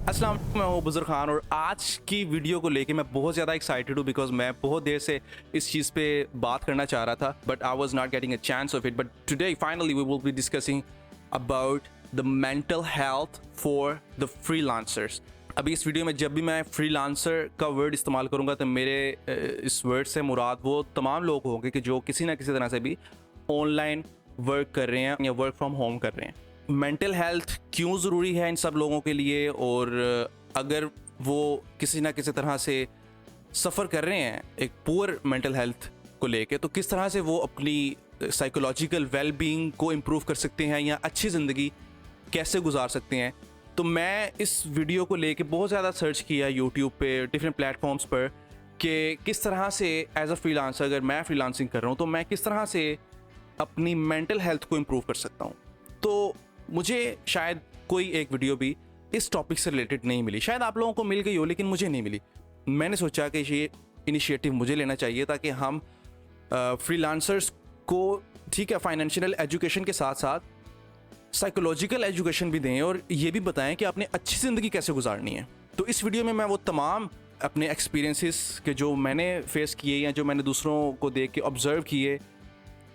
अस्सलाम वालेकुम, मैं हूं बुजुर्ग खान और आज की वीडियो को लेके मैं बहुत ज़्यादा एक्साइटेड हूँ बिकॉज मैं बहुत देर से इस चीज़ पे बात करना चाह रहा था but I was not getting a chance of it. But today finally we will be discussing about the mental health for the freelancers. अभी इस वीडियो में जब भी मैं फ्रीलांसर का वर्ड इस्तेमाल करूँगा तो मेरे इस वर्ड से मुराद वो तमाम लोग होंगे कि जो किसी ना किसी तरह से भी ऑनलाइन वर्क कर रहे हैं या वर्क फ्रॉम होम कर रहे हैं। मेंटल हेल्थ क्यों ज़रूरी है इन सब लोगों के लिए, और अगर वो किसी ना किसी तरह से सफ़र कर रहे हैं एक पुअर मेंटल हेल्थ को लेके, तो किस तरह से वो अपनी साइकोलॉजिकल वेल बीइंग को इम्प्रूव कर सकते हैं या अच्छी ज़िंदगी कैसे गुजार सकते हैं। तो मैं इस वीडियो को लेके बहुत ज़्यादा सर्च किया यूट्यूब पे, डिफरेंट प्लेटफॉर्म्स पर, कि किस तरह से एज अ फ्रीलांसर अगर मैं फ्रीलांसिंग कर रहा हूँ तो मैं किस तरह से अपनी मेंटल हेल्थ को इम्प्रूव कर सकता हूँ। तो मुझे शायद कोई एक वीडियो भी इस टॉपिक से रिलेटेड नहीं मिली, शायद आप लोगों को मिल गई हो लेकिन मुझे नहीं मिली। मैंने सोचा कि ये इनिशिएटिव मुझे लेना चाहिए ताकि हम फ्रीलांसर्स को ठीक है फाइनेंशियल एजुकेशन के साथ साथ साइकोलॉजिकल एजुकेशन भी दें और ये भी बताएं कि आपने अच्छी ज़िंदगी कैसे गुजारनी है। तो इस वीडियो में मैं वो तमाम अपने एक्सपीरियंसेस के जो मैंने फेस किए या जो मैंने दूसरों को देख के ऑब्जर्व किए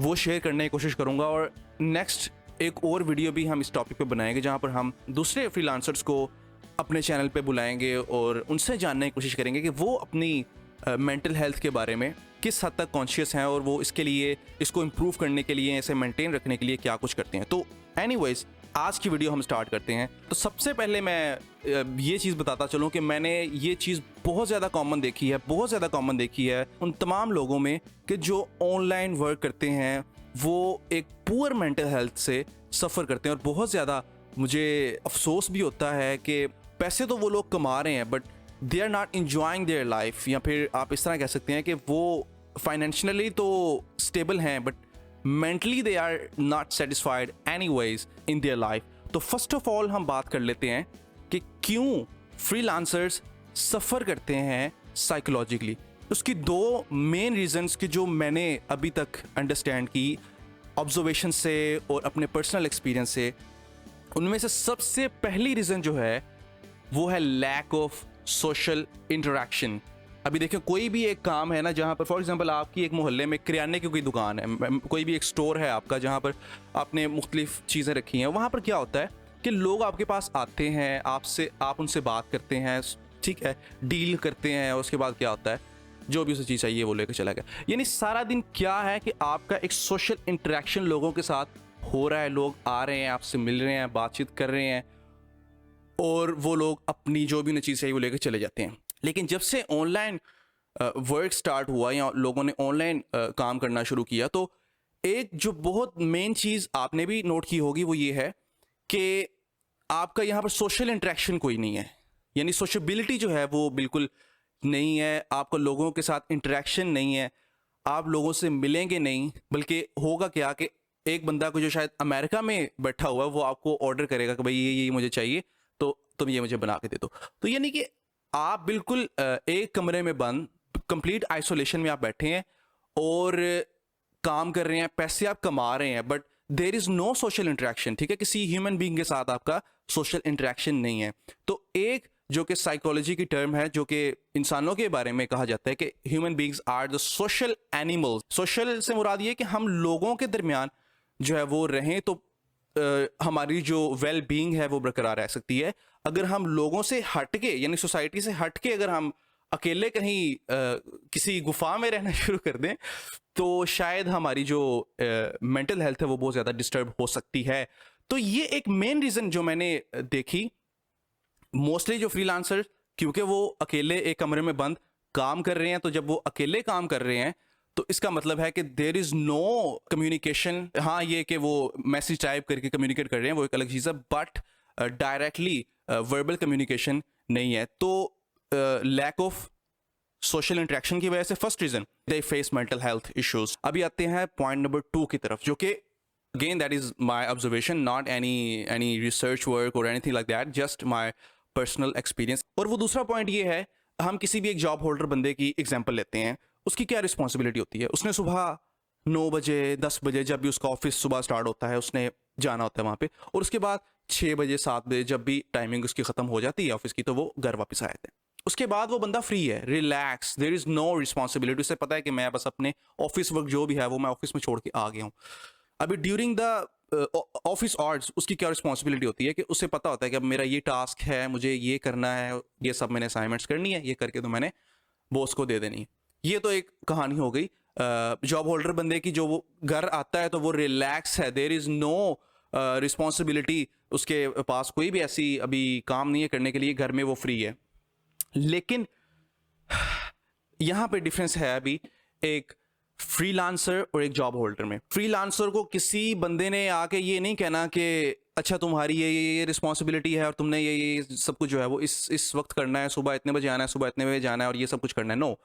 वो शेयर करने की कोशिश करूँगा। और नेक्स्ट एक और वीडियो भी हम इस टॉपिक पे बनाएंगे जहाँ पर हम दूसरे फ्रीलांसर्स को अपने चैनल पे बुलाएंगे और उनसे जानने की कोशिश करेंगे कि वो अपनी मेंटल हेल्थ के बारे में किस हद तक कॉन्शियस हैं और वो इसके लिए, इसको इम्प्रूव करने के लिए, इसे मेंटेन रखने के लिए क्या कुछ करते हैं। तो एनीवेज आज की वीडियो हम स्टार्ट करते हैं। तो सबसे पहले मैं ये चीज़ बताता चलूँ कि मैंने ये चीज़ बहुत ज़्यादा कॉमन देखी है उन तमाम लोगों में कि जो ऑनलाइन वर्क करते हैं वो एक पुअर मेंटल हेल्थ से सफ़र करते हैं। और बहुत ज़्यादा मुझे अफसोस भी होता है कि पैसे तो वो लोग कमा रहे हैं but they are not enjoying their life, या फिर आप इस तरह कह सकते हैं कि वो फाइनेंशियली तो स्टेबल हैं but mentally they are not satisfied anyways in their life. तो फर्स्ट ऑफ ऑल हम बात कर लेते हैं कि क्यों फ्रीलांसर्स सफ़र करते हैं साइकोलॉजिकली। उसकी दो मेन रीजंस की जो मैंने अभी तक अंडरस्टैंड की ऑब्जर्वेशन से और अपने पर्सनल एक्सपीरियंस से, उनमें से सबसे पहली रीज़न जो है वो है लैक ऑफ सोशल इंटरेक्शन। अभी देखिए कोई भी एक काम है ना जहाँ पर फॉर एग्जांपल आपकी एक मोहल्ले में किराने की कोई दुकान है, कोई भी एक स्टोर है आपका जहाँ पर आपने मुख्तलिफ चीज़ें रखी हैं, वहाँ पर क्या होता है कि लोग आपके पास आते हैं, आप उनसे बात करते हैं, ठीक है, डील करते हैं, और उसके बाद क्या होता है जो भी उसे चीज़ चाहिए वो लेकर चला गया। यानी सारा दिन क्या है कि आपका एक सोशल इंटरेक्शन लोगों के साथ हो रहा है, लोग आ रहे हैं, आपसे मिल रहे हैं, बातचीत कर रहे हैं और वो लोग अपनी जो भी उन्हें चीज़ चाहिए वो लेकर चले जाते हैं। लेकिन जब से ऑनलाइन वर्क स्टार्ट हुआ या लोगों ने ऑनलाइन काम करना शुरू किया तो एक जो बहुत मेन चीज़ आपने भी नोट की होगी वो ये है कि आपका यहाँ पर सोशल इंटरेक्शन कोई नहीं है, यानी सोशबिलिटी जो है वो बिल्कुल नहीं है, आपको लोगों के साथ इंटरेक्शन नहीं है, आप लोगों से मिलेंगे नहीं। बल्कि होगा क्या कि एक बंदा को जो शायद अमेरिका में बैठा हुआ है वो आपको ऑर्डर करेगा कि भाई ये मुझे चाहिए तो तुम ये मुझे बना के दे दो। तो यानी कि आप बिल्कुल एक कमरे में बंद कंप्लीट आइसोलेशन में आप बैठे हैं और काम कर रहे हैं, पैसे आप कमा रहे हैं but there is no social interaction. ठीक है, किसी ह्यूमन बीइंग के साथ आपका सोशल इंटरेक्शन नहीं है। तो एक जो कि साइकोलॉजी की टर्म है, जो कि इंसानों के बारे में कहा जाता है कि human beings are the social animals. Social से मुराद ये कि हम लोगों के दरमियान जो है वो रहें तो हमारी जो वेल बीइंग है वो बरकरार रह सकती है। अगर हम लोगों से हट के यानी सोसाइटी से हट के अगर हम अकेले कहीं किसी गुफा में रहना शुरू कर दें तो शायद हमारी जो मेंटल हेल्थ है वो बहुत ज़्यादा डिस्टर्ब हो सकती है। तो ये एक मेन रीज़न जो मैंने देखी, मोस्टली जो फ्रीलांसर क्योंकि वो अकेले एक कमरे में बंद काम कर रहे हैं, तो जब वो अकेले काम कर रहे हैं तो इसका मतलब है कि देयर इज़ नो कम्युनिकेशन। हाँ, ये कि वो मैसेज टाइप करके कम्युनिकेट कर रहे हैं वो एक अलग चीज़ है, बट डायरेक्टली वर्बल कम्युनिकेशन नहीं है। तो लैक ऑफ सोशल इंटरेक्शन की वजह से first reason they face mental health issues. अभी आते हैं पॉइंट नंबर 2 की तरफ, जो कि again that is my observation, not any research work और anything like that, just my personal experience. और वो दूसरा पॉइंट ये है, हम किसी भी एक जॉब होल्डर बंदे की एग्जांपल लेते हैं, उसकी क्या रिस्पॉन्सिबिलिटी होती है। उसने सुबह 9 बजे 10 बजे जब भी उसका ऑफिस सुबह स्टार्ट होता है उसने जाना होता है वहाँ पे, और उसके बाद 6 बजे 7 बजे जब भी टाइमिंग उसकी ख़त्म हो जाती है ऑफिस की, तो वो घर वापस आए थे। उसके बाद वो बंदा फ्री है, relax, there is no responsibility. उसे पता है कि मैं बस अपने ऑफिस वर्क जो भी है वो मैं ऑफिस में छोड़ के आ गया हूँ। अभी ड्यूरिंग द ऑफिस आवर्स उसकी क्या रिस्पॉन्सिबिलिटी होती है कि उसे पता होता है कि अब मेरा ये टास्क है, मुझे ये करना है, ये सब मैंने असाइनमेंट्स करनी है, ये करके तो मैंने बॉस को दे देनी है। ये तो एक कहानी हो गई जॉब होल्डर बंदे की, जो वो घर आता है तो वो रिलैक्स है, देयर इज़ नो रिस्पॉन्सिबिलिटी, उसके पास कोई भी ऐसी अभी काम नहीं है करने के लिए, घर में वो फ्री है। लेकिन यहाँ पे डिफरेंस है अभी एक फ्रीलांसर और एक जॉब होल्डर में। फ्रीलांसर को किसी बंदे ने आके ये नहीं कहना कि अच्छा तुम्हारी ये रिस्पॉन्सिबिलिटी है और तुमने ये सब कुछ जो है वो इस वक्त करना है, सुबह इतने बजे आना है, सुबह इतने बजे जाना है और ये सब कुछ करना है। नो,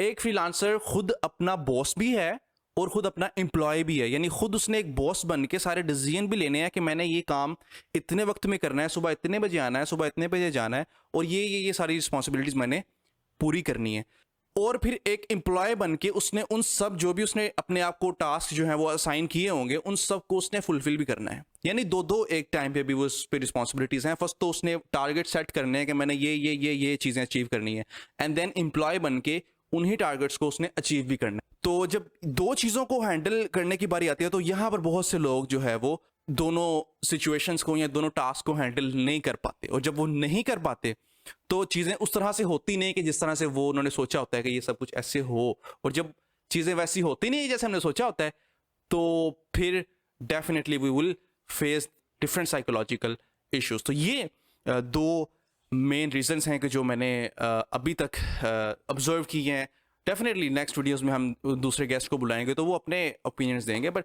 एक फ्रीलांसर खुद अपना बॉस भी है और खुद अपना एम्प्लॉय भी है, यानी खुद उसने एक बॉस बन के सारे डिसीजन भी लेने हैं कि मैंने ये काम इतने वक्त में करना है, सुबह इतने बजे आना है, सुबह इतने बजे जाना है और ये सारी रिस्पॉन्सिबिलिटीज मैंने पूरी करनी है। और फिर एक एम्प्लॉय बन के उसने उन सब जो भी उसने अपने आप को टास्क जो है वो असाइन किए होंगे उन सब को उसने फुलफिल भी करना है। यानी दो एक टाइम पे भी वो उस पे रिस्पॉन्सिबिलिटीज हैं। फर्स्ट तो उसने टारगेट सेट करने हैं कि मैंने ये चीज़ें अचीव करनी है, एंड देन एम्प्लॉय बन के उन्हीं टारगेट्स को उसने अचीव भी करना है। तो जब दो चीज़ों को हैंडल करने की बारी आती है तो यहाँ पर बहुत से लोग जो है वो दोनों सिचुएशंस को या दोनों टास्क को हैंडल नहीं कर पाते, और जब वो नहीं कर पाते तो चीज़ें उस तरह से होती नहीं कि जिस तरह से वो उन्होंने सोचा होता है कि ये सब कुछ ऐसे हो, और जब चीज़ें वैसी होती नहीं जैसे हमने सोचा होता है तो फिर definitely we will face different psychological issues. तो ये दो मेन रीजंस हैं कि जो मैंने अभी तक ऑब्जर्व किए हैं। डेफिनेटली नेक्स्ट वीडियोस में हम दूसरे गेस्ट को बुलाएंगे तो वो अपने ओपिनियंस देंगे, बट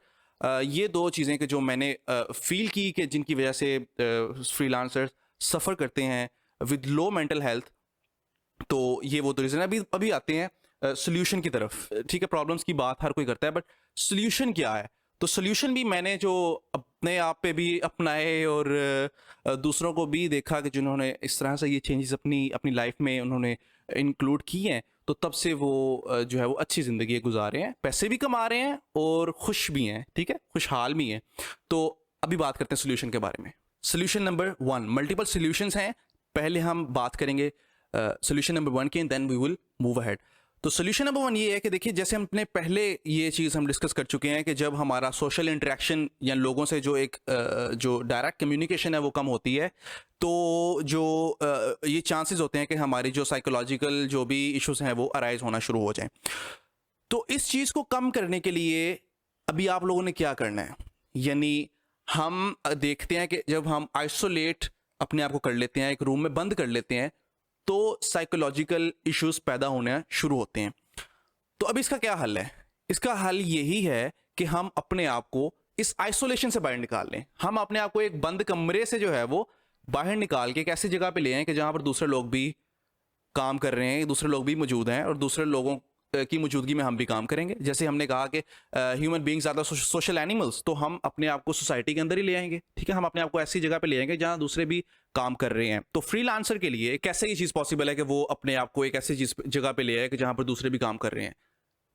ये दो चीज़ें कि जो मैंने फील की कि जिनकी वजह से फ्रीलांसर्स सफ़र करते हैं विद लो मेंटल हेल्थ, तो ये वो तो रीज़न है। अभी आते हैं सोल्यूशन की तरफ। ठीक है, प्रॉब्लम्स की बात हर कोई करता है, बट सोल्यूशन क्या है? तो सोल्यूशन भी मैंने जो अपने आप पे भी अपनाए और दूसरों को भी देखा कि जिन्होंने इस तरह से ये चेंजेस अपनी लाइफ में उन्होंने इंक्लूड किए हैं, तो तब से वो जो है वो अच्छी ज़िंदगी गुजार रहे हैं, पैसे भी कमा रहे हैं और खुश भी हैं। ठीक है, खुशहाल भी हैं। तो अभी बात करते हैं सोल्यूशन के बारे में। सोल्यूशन नंबर 1, मल्टीपल सोल्यूशंस हैं। पहले हम बात करेंगे सोल्यूशन नंबर 1 की, then we will move ahead. तो सोल्यूशन नंबर 1 ये है कि देखिए, जैसे हम अपने पहले ये चीज़ हम डिस्कस कर चुके हैं कि जब हमारा सोशल इंटरेक्शन या लोगों से जो एक जो डायरेक्ट कम्युनिकेशन है वो कम होती है, तो जो ये चांसेस होते हैं कि हमारी जो साइकोलॉजिकल जो भी इश्यूज हैं वो अराइज होना शुरू हो जाएं। तो इस चीज़ को कम करने के लिए अभी आप लोगों ने क्या करना है, यानी हम देखते हैं कि जब हम आइसोलेट अपने आप को कर लेते हैं, एक रूम में बंद कर लेते हैं, तो साइकोलॉजिकल इश्यूज पैदा होने शुरू होते हैं। तो अब इसका क्या हल है? इसका हल यही है कि हम अपने आप को इस आइसोलेशन से बाहर निकाल लें। हम अपने आप को एक बंद कमरे से जो है वो बाहर निकाल के एक ऐसी जगह पे ले आए कि जहां पर दूसरे लोग भी काम कर रहे हैं, दूसरे लोग भी मौजूद हैं और दूसरे लोगों की मौजूदगी में हम भी काम करेंगे। जैसे हमने कहा कि human beings are the social animals, तो हम अपने आप को सोसाइटी के अंदर ही ले आएंगे। ठीक है, हम अपने आप को ऐसी जगह पे ले आएंगे जहां दूसरे भी काम कर रहे हैं। तो फ्रीलांसर के लिए कैसे ये चीज़ पॉसिबल है कि वो अपने आप को एक ऐसी चीज़ जगह पे ले आए कि जहां पर दूसरे भी काम कर रहे हैं?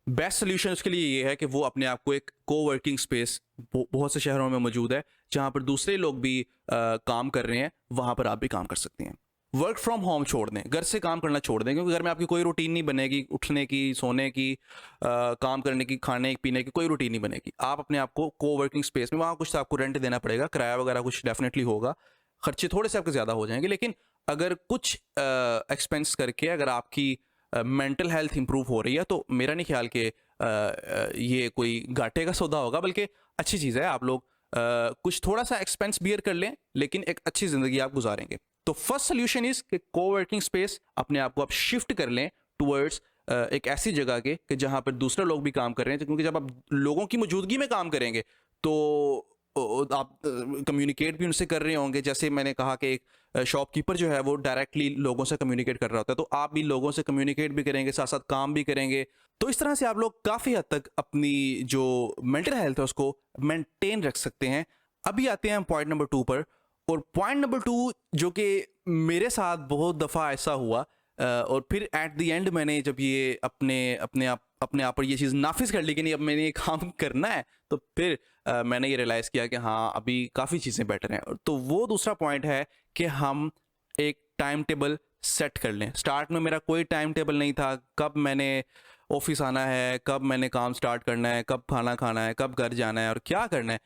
बेस्ट सोल्यूशन उसके लिए ये है कि वो अपने आप को एक कोवर्किंग स्पेस, बहुत से शहरों में मौजूद है, जहां पर दूसरे लोग भी काम कर रहे हैं, वहां पर आप भी काम कर सकते हैं। वर्क फ्रॉम होम छोड़ दें, घर से काम करना छोड़ दें, क्योंकि घर में आपकी कोई रूटीन नहीं बनेगी, उठने की, सोने की, काम करने की, खाने पीने की कोई रूटीन नहीं बनेगी। आप अपने आप को कोवर्किंग स्पेस में, वहाँ कुछ तो आपको रेंट देना पड़ेगा, किराया वगैरह कुछ डेफिनेटली होगा, खर्चे थोड़े से आपके ज़्यादा हो जाएंगे, लेकिन अगर कुछ एक्सपेंस करके अगर आपकी मेंटल हेल्थ इंप्रूव हो रही है तो मेरा नहीं ख्याल कि ये कोई घाटे का सौदा होगा, बल्कि अच्छी चीज़ है। आप लोग कुछ थोड़ा सा एक्सपेंस बियर कर लें, लेकिन एक अच्छी ज़िंदगी आप गुजारेंगे। तो फर्स्ट सोल्यूशन इज कि कोवर्किंग स्पेस अपने आप को आप शिफ्ट कर लें टुवर्ड्स एक ऐसी जगह के कि जहां पर दूसरे लोग भी काम कर रहे हैं, क्योंकि जब आप लोगों की मौजूदगी में काम करेंगे तो आप कम्युनिकेट भी उनसे कर रहे होंगे। जैसे मैंने कहा कि एक शॉपकीपर जो है वो डायरेक्टली लोगों से कम्युनिकेट कर रहा होता है, तो आप भी लोगों से कम्युनिकेट भी करेंगे, साथ साथ काम भी करेंगे। तो इस तरह से आप लोग काफ़ी हद तक अपनी जो मेंटल हेल्थ है उसको मेंटेन रख सकते हैं। अभी आते हैं हम पॉइंट नंबर 2 पर, और पॉइंट नंबर 2 जो कि मेरे साथ बहुत दफ़ा ऐसा हुआ, और फिर एट द एंड मैंने जब ये अपने आप पर ये चीज़ नाफिज कर ली कि नहीं अब मैंने ये काम करना है, तो फिर मैंने ये रियलाइज़ किया कि हाँ अभी काफ़ी चीज़ें बेटर हैं। तो वो दूसरा पॉइंट है कि हम एक टाइम टेबल सेट कर लें। स्टार्ट में मेरा कोई टाइम टेबल नहीं था, कब मैंने ऑफिस आना है, कब मैंने काम स्टार्ट करना है, कब खाना खाना है, कब घर जाना है और क्या करना है।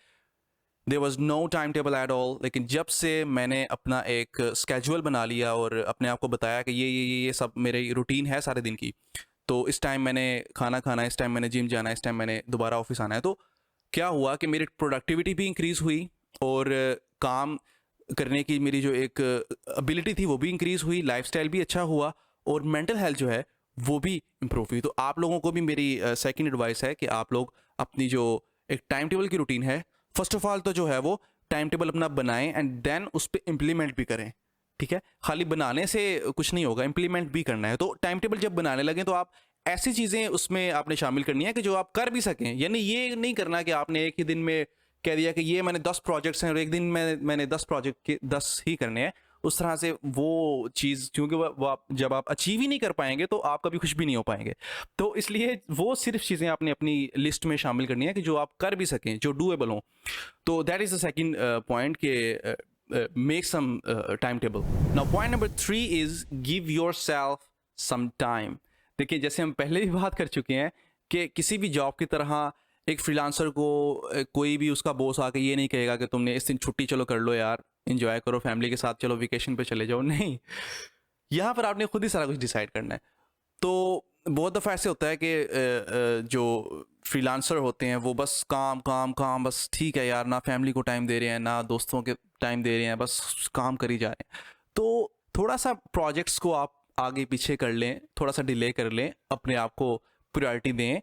There was no time table at all. लेकिन जब से मैंने अपना एक स्केड्यूल बना लिया और अपने आप को बताया कि ये सब मेरी रूटीन है सारे दिन की, तो इस टाइम मैंने खाना खाना है, इस टाइम मैंने जिम जाना है, इस टाइम मैंने दोबारा ऑफिस आना है, तो क्या हुआ कि मेरी प्रोडक्टिविटी भी इंक्रीज़ हुई और काम करने की मेरी जो एक एबिलिटी थी वो भी इंक्रीज़ हुई, लाइफस्टाइल भी अच्छा हुआ और मेंटल हेल्थ जो है वो भी इम्प्रूव हुई। तो आप लोगों को भी मेरी सेकंड एडवाइस है कि आप लोग अपनी जो एक टाइम टेबल की रूटीन है, फर्स्ट ऑफ ऑल तो जो है वो टाइम टेबल अपना बनाएं एंड देन उस पर इम्प्लीमेंट भी करें। ठीक है, खाली बनाने से कुछ नहीं होगा, इम्प्लीमेंट भी करना है। तो टाइम टेबल जब बनाने लगे तो आप ऐसी चीज़ें उसमें आपने शामिल करनी है कि जो आप कर भी सकें। यानी ये नहीं करना कि आपने एक ही दिन में कह दिया कि ये मैंने 10 प्रोजेक्ट्स हैं और एक दिन में मैंने 10 प्रोजेक्ट के 10 ही करने हैं। उस तरह से वो चीज़, क्योंकि वो आप जब आप अचीव ही नहीं कर पाएंगे तो आप कभी खुश भी नहीं हो पाएंगे। तो इसलिए वो सिर्फ चीज़ें आपने अपनी लिस्ट में शामिल करनी है कि जो आप कर भी सकें, जो डूएबल हों। तो that is the second point के make some time table. Now point number 3 is give yourself some time. देखिए, जैसे हम पहले भी बात कर चुके हैं कि किसी भी जॉब की तरह एक फ्रीलांसर को कोई भी उसका बॉस आके ये नहीं कहेगा कि तुमने इस दिन छुट्टी चलो कर लो यार, एंजॉय करो फैमिली के साथ, चलो वेकेशन पे चले जाओ। नहीं, यहाँ पर आपने खुद ही सारा कुछ डिसाइड करना है। तो बहुत दफ़ा ऐसे होता है कि जो फ्रीलांसर होते हैं वो बस काम काम काम, बस ठीक है यार, ना फैमिली को टाइम दे रहे हैं ना दोस्तों के टाइम दे रहे हैं, बस काम कर ही जा रहे हैं। तो थोड़ा सा प्रोजेक्ट्स को आप आगे पीछे कर लें, थोड़ा सा डिले कर लें, अपने आप को प्रायोरिटी दें,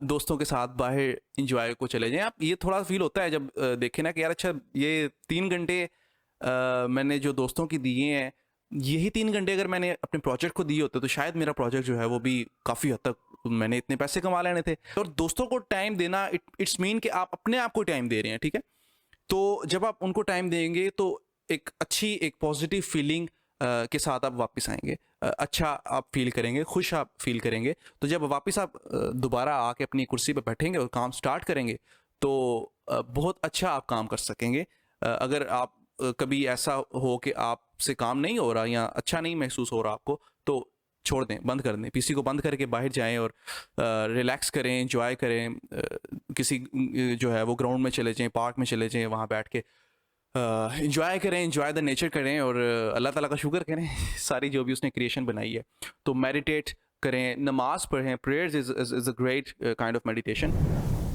दोस्तों के साथ बाहर इंजॉय को चले जाएं। आप ये थोड़ा फील होता है जब देखें ना कि यार अच्छा ये 3 घंटे मैंने जो दोस्तों की दिए हैं, यही 3 घंटे अगर मैंने अपने प्रोजेक्ट को दिए होते तो शायद मेरा प्रोजेक्ट जो है वो भी काफ़ी हद तक मैंने इतने पैसे कमा लेने थे। और दोस्तों को टाइम देना इट्स मीन कि आप अपने आप को टाइम दे रहे हैं। ठीक है, तो जब आप उनको टाइम देंगे तो एक अच्छी, एक पॉजिटिव फीलिंग के साथ आप वापस आएंगे, अच्छा आप फील करेंगे, खुश आप फील करेंगे। तो जब वापस आप दोबारा आके अपनी कुर्सी पर बैठेंगे और काम स्टार्ट करेंगे तो बहुत अच्छा आप काम कर सकेंगे। अगर आप कभी ऐसा हो कि आपसे काम नहीं हो रहा या अच्छा नहीं महसूस हो रहा आपको, तो छोड़ दें, बंद कर दें, पीसी को बंद करके बाहर जाएं और रिलैक्स करें, एंजॉय करें, किसी जो है वो ग्राउंड में चले जाएं, पार्क में चले जाएं, वहाँ बैठ के इंजॉय करें, इंजॉय द नेचर करें और अल्लाह ताला का शुक्र करें सारी जो भी उसने क्रिएशन बनाई है। तो मेडिटेट करें, नमाज पढ़ें, prayers is a great kind of meditation.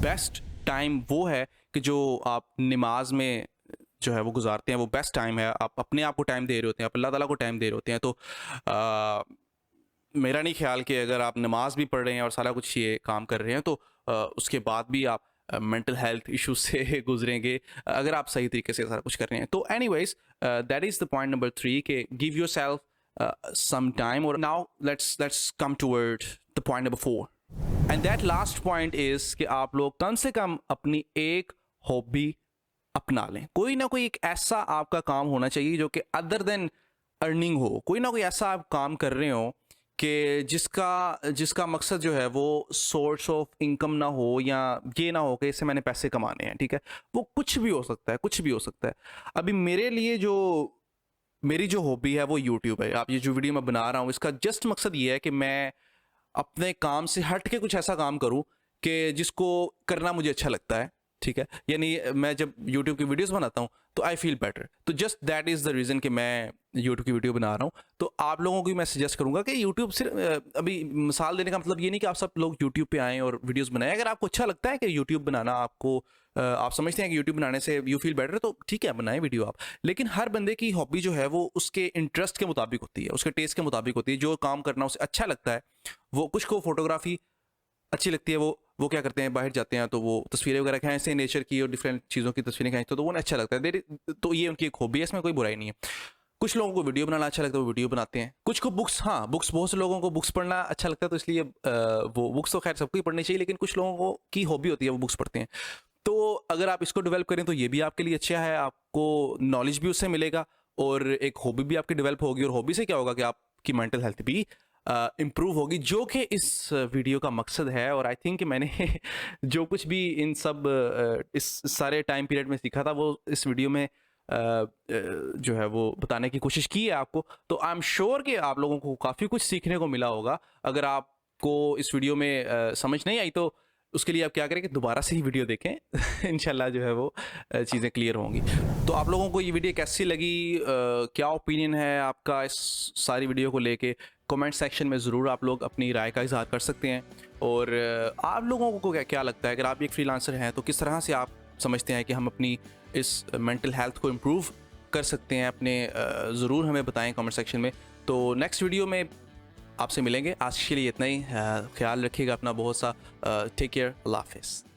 Best time वो है कि जो आप नमाज में जो है वो गुजारते हैं, वो बेस्ट टाइम है। आप अपने आप को टाइम दे रहे होते हैं, आप अल्लाह ताला को टाइम दे रहे होते हैं। तो मेरा नहीं ख्याल कि अगर आप नमाज भी पढ़ रहे हैं और सारा कुछ ये काम कर रहे हैं तो उसके बाद भी आप मेंटल हेल्थ इश्यूज से गुजरेंगे अगर आप सही तरीके से सारा कुछ कर रहे हैं। तो anyways that is the point number 3 के give yourself some time. और now let's come toward the point number 4 and that last point is कि आप लोग कम से कम अपनी एक हॉबी अपना लें। कोई ना कोई एक ऐसा आपका काम होना चाहिए जो कि अदर देन अर्निंग हो। कोई ना कोई ऐसा आप काम कर रहे हो कि जिसका मकसद जो है वो सोर्स ऑफ इनकम ना हो या ये ना हो कि इससे मैंने पैसे कमाने हैं। ठीक है, वो कुछ भी हो सकता है, कुछ भी हो सकता है। अभी मेरे लिए जो मेरी जो हॉबी है वो यूट्यूब है। आप ये जो वीडियो मैं बना रहा हूँ इसका जस्ट मकसद ये है कि मैं अपने काम से हट के कुछ ऐसा काम करूँ कि जिसको करना मुझे अच्छा लगता है। ठीक है, यानी मैं जब YouTube की वीडियोस बनाता हूँ तो आई फील बेटर। तो just that is the reason कि मैं YouTube की वीडियो बना रहा हूँ। तो आप लोगों को भी मैं सजेस्ट करूँगा कि YouTube सिर्फ अभी मिसाल देने का मतलब ये नहीं कि आप सब लोग YouTube पे आएँ और वीडियोस बनाएं। अगर आपको अच्छा लगता है कि YouTube बनाना आपको आप समझते हैं कि YouTube बनाने से यू फील बेटर, तो ठीक है, बनाएं वीडियो आप। लेकिन हर बंदे की हॉबी जो है वो उसके इंटरेस्ट के मुताबिक होती है, उसके टेस्ट के मुताबिक होती है। जो काम करना उसे अच्छा लगता है, वो कुछ को फोटोग्राफी अच्छी लगती है, वो क्या करते हैं, बाहर जाते हैं तो वो तस्वीरें वगैरह खींचते हैं, नेचर की और डिफरेंट चीज़ों की तस्वीरें खींचते हैं, तो वो उन्हें अच्छा लगता है। तो ये उनकी एक हॉबी है, इसमें कोई बुराई नहीं है। कुछ लोगों को वीडियो बनाना अच्छा लगता है, वो वीडियो बनाते हैं। कुछ को बुक्स, हाँ बुक्स, बहुत से लोगों को बुक्स पढ़ना अच्छा लगता है, तो इसलिए वो बुक्स तो खैर सबको ही पढ़नी चाहिए, लेकिन कुछ लोगों को की हॉबी होती है वो बुक्स पढ़ते हैं। तो अगर आप इसको डेवलप करें तो ये भी आपके लिए अच्छा है, आपको नॉलेज भी उससे मिलेगा और एक हॉबी भी आपकी डेवलप होगी। और हॉबी से क्या होगा कि आपकी मेंटल हेल्थ भी इम्प्रूव होगी, जो कि इस वीडियो का मकसद है। और आई थिंक मैंने जो कुछ भी इन सब इस सारे टाइम पीरियड में सीखा था वो इस वीडियो में जो है वो बताने की कोशिश की है आपको। तो आई एम श्योर कि आप लोगों को काफ़ी कुछ सीखने को मिला होगा। अगर आपको इस वीडियो में समझ नहीं आई तो उसके लिए आप क्या करें कि दोबारा से ही वीडियो देखें इंशाल्लाह जो है वो चीज़ें क्लियर होंगी। तो आप लोगों को ये वीडियो कैसी लगी, क्या ओपिनियन है आपका इस सारी वीडियो को लेके, कमेंट सेक्शन में ज़रूर आप लोग अपनी राय का इज़हार कर सकते हैं। और आप लोगों को क्या लगता है, अगर आप एक फ्रीलांसर हैं तो किस तरह से आप समझते हैं कि हम अपनी इस मेंटल हेल्थ को इम्प्रूव कर सकते हैं अपने, ज़रूर हमें बताएं कमेंट सेक्शन में। तो नेक्स्ट वीडियो में आपसे मिलेंगे। आज के लिए इतना ही। ख्याल रखिएगा अपना बहुत सा। Take care. अल्लाह हाफिज़।